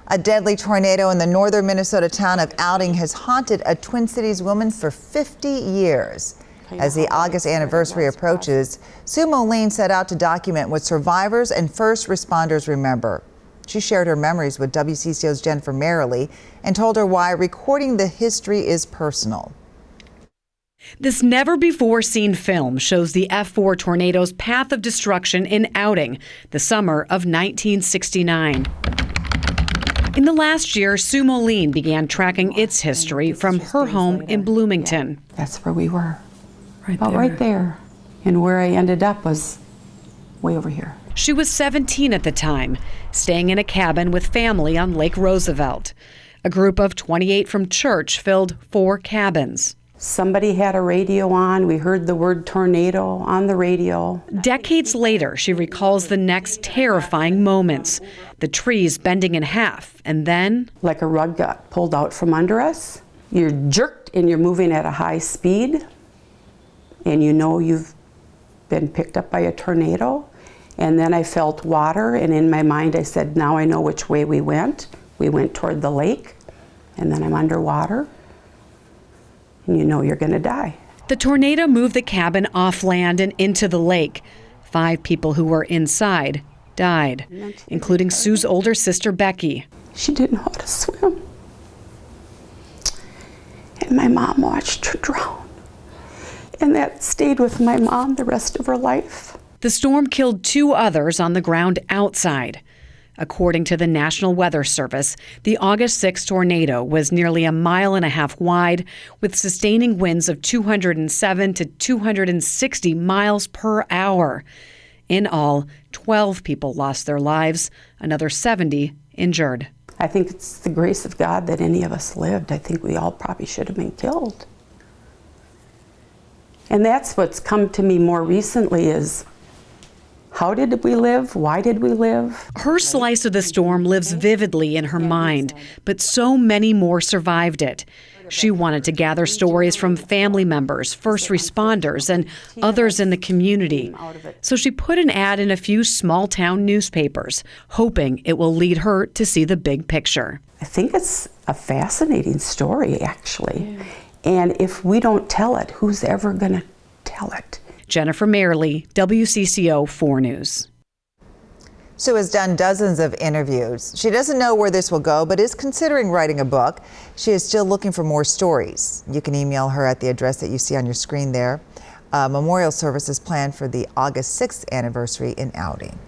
A deadly tornado in the northern Minnesota town of Outing has haunted a Twin Cities woman for 50 years. As the August anniversary approaches, Sue Moline set out to document what survivors and first responders remember. She shared her memories with WCCO's Jennifer Merrily and told her why recording the history is personal. This never-before-seen film shows the F4 tornado's path of destruction in Outing, the summer of 1969. In the last year, Sue Moline began tracking its history from her home in Bloomington. That's where we were, right there. And where I ended up was way over here. She was 17 at the time, staying in a cabin with family on Lake Roosevelt. A group of 28 from church filled 4 cabins. Somebody had a radio on. We heard the word tornado on the radio. Decades later, she recalls the next terrifying moments. The trees bending in half, and then... like a rug got pulled out from under us. You're jerked and you're moving at a high speed. And you know you've been picked up by a tornado. And then I felt water, and in my mind I said, now I know which way we went. We went toward the lake, and then I'm underwater. And you know you're going to die. The tornado moved the cabin off land and into the lake. 5 people who were inside died, including Sue's older sister, Becky. She didn't know how to swim. And my mom watched her drown. And that stayed with my mom the rest of her life. The storm killed 2 others on the ground outside. According to the National Weather Service, the August 6 tornado was nearly 1.5 miles wide, with sustaining winds of 207 to 260 miles per hour. In all, 12 people lost their lives, another 70 injured. I think it's the grace of God that any of us lived. I think we all probably should have been killed. And that's what's come to me more recently is, how did we live? Why did we live? Her slice of the storm lives vividly in her mind, but so many more survived it. She wanted to gather stories from family members, first responders, and others in the community. So she put an ad in a few small-town newspapers, hoping it will lead her to see the big picture. I think it's a fascinating story, actually. And if we don't tell it, who's ever going to tell it? Jennifer Merrily, WCCO 4 News. Sue has done dozens of interviews. She doesn't know where this will go, but is considering writing a book. She is still looking for more stories. You can email her at the address that you see on your screen there. A memorial service is planned for the August 6th anniversary in Outing.